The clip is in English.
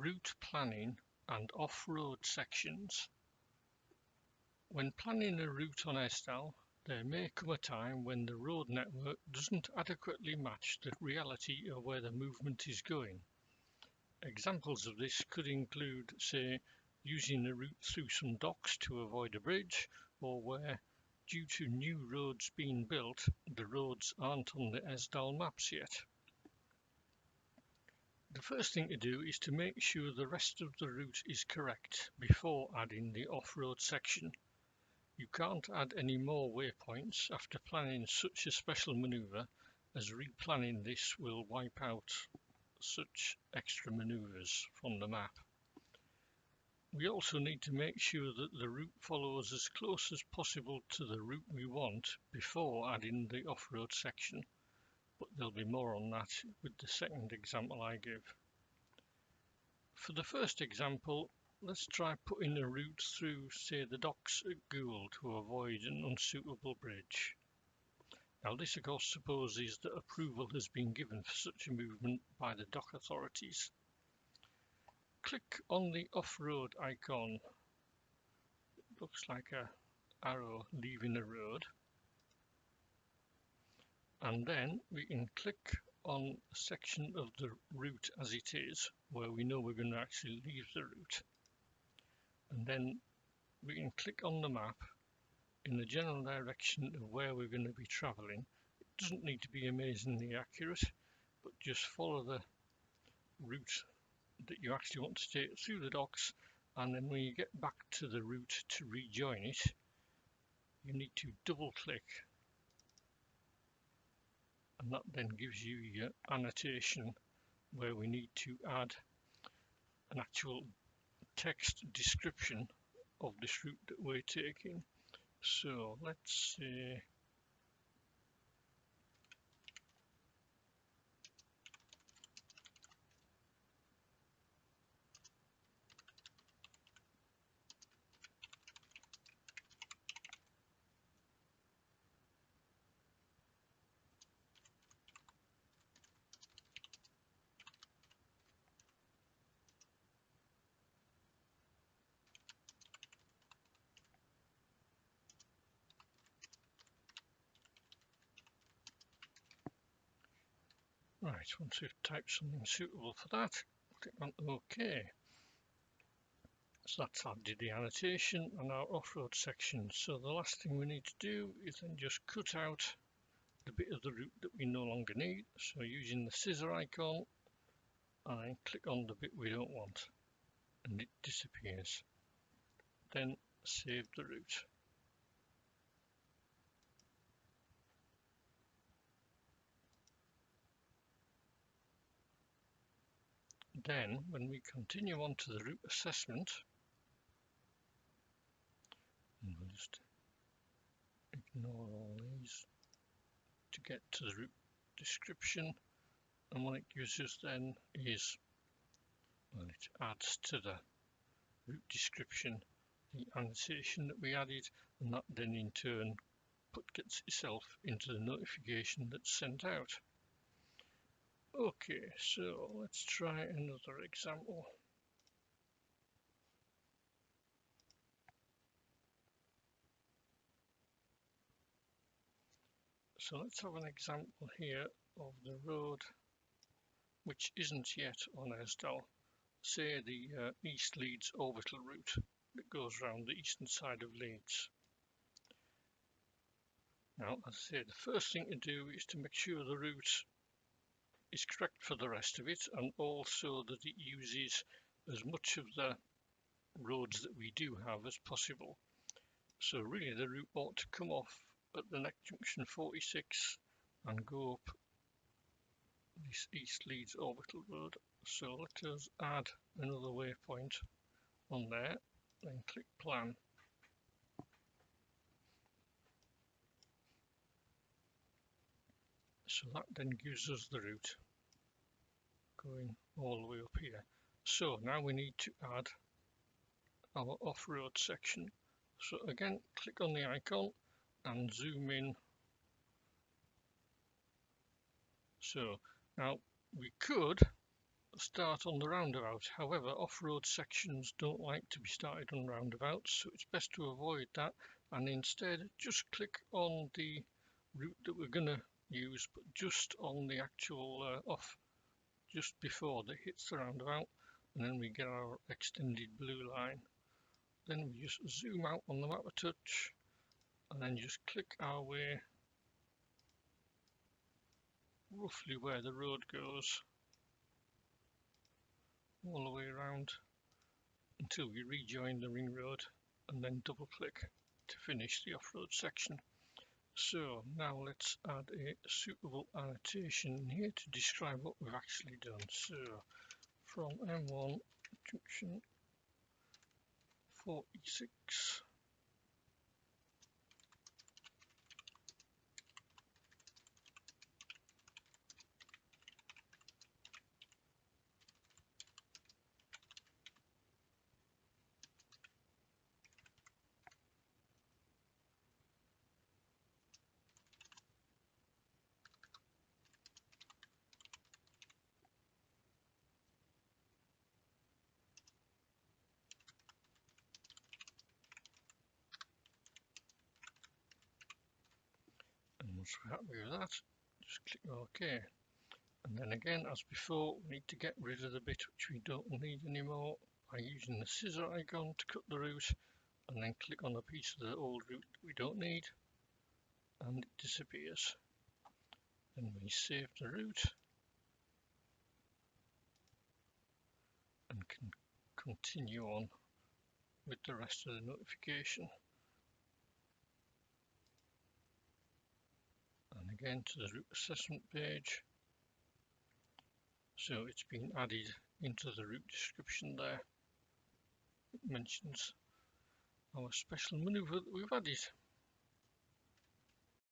Route planning and off-road sections. When planning a route on ESDAL, there may come a time when the road network doesn't adequately match the reality of where the movement is going. Examples of this could include, say, using a route through some docks to avoid a bridge, or where, due to new roads being built, the roads aren't on the ESDAL maps yet. The first thing to do is to make sure the rest of the route is correct before adding the off-road section. You can't add any more waypoints after planning such a special manoeuvre, as replanning this will wipe out such extra manoeuvres from the map. We also need to make sure that the route follows as close as possible to the route we want before adding the off-road section, but there'll be more on that with the second example I give. For the first example, let's try putting a route through, say, the docks at Goole to avoid an unsuitable bridge. Now this of course supposes that approval has been given for such a movement by the dock authorities. Click on the off-road icon. It looks like an arrow leaving a road. And then we can click on a section of the route as it is, where we know we're going to actually leave the route. And then we can click on the map in the general direction of where we're going to be travelling. It doesn't need to be amazingly accurate, but just follow the route that you actually want to take through the docks, and then when you get back to the route to rejoin it, you need to double click, and that then gives you your annotation where we need to add an actual text description of this route that we're taking. So let's say right, once we've typed something suitable for that, click on OK. So that's added the annotation and our off-road section. So the last thing we need to do is then just cut out the bit of the route that we no longer need. So using the scissor icon, and click on the bit we don't want, and it disappears. Then save the route. Then, when we continue on to the route assessment, and we'll just ignore all these to get to the route description, and what it gives us then is, well, it adds to the route description the annotation that we added, and that then in turn gets itself into the notification that's sent out. Okay, so let's try another example. So let's have an example here of the road which isn't yet on ESDAL. Say the East Leeds orbital route that goes around the eastern side of Leeds. Now, as I say, the first thing to do is to make sure the route is correct for the rest of it, and also that it uses as much of the roads that we do have as possible. So really the route ought to come off at the next junction 46 and go up this East Leeds orbital road. So let us add another waypoint on there, then click plan. So that then gives us the route going all the way up here. So now we need to add our off-road section. So again, click on the icon and zoom in. So now we could start on the roundabout. However, off-road sections don't like to be started on roundabouts, so it's best to avoid that and instead just click on the route that we're going to use, but just on the actual just before that hits the roundabout, and then we get our extended blue line. Then we just zoom out on the map a touch and then just click our way roughly where the road goes all the way around until we rejoin the ring road, and then double click to finish the off-road section. So now let's add a suitable annotation here to describe what we've actually done. So from M1 junction 46 and once we're happy with that, just click OK. And then again, as before, we need to get rid of the bit which we don't need anymore by using the scissor icon to cut the route, and then click on the piece of the old route that we don't need, and it disappears. Then we save the route and can continue on with the rest of the notification. And again to the route assessment page. So it's been added into the route description there. It mentions our special maneuver that we've added.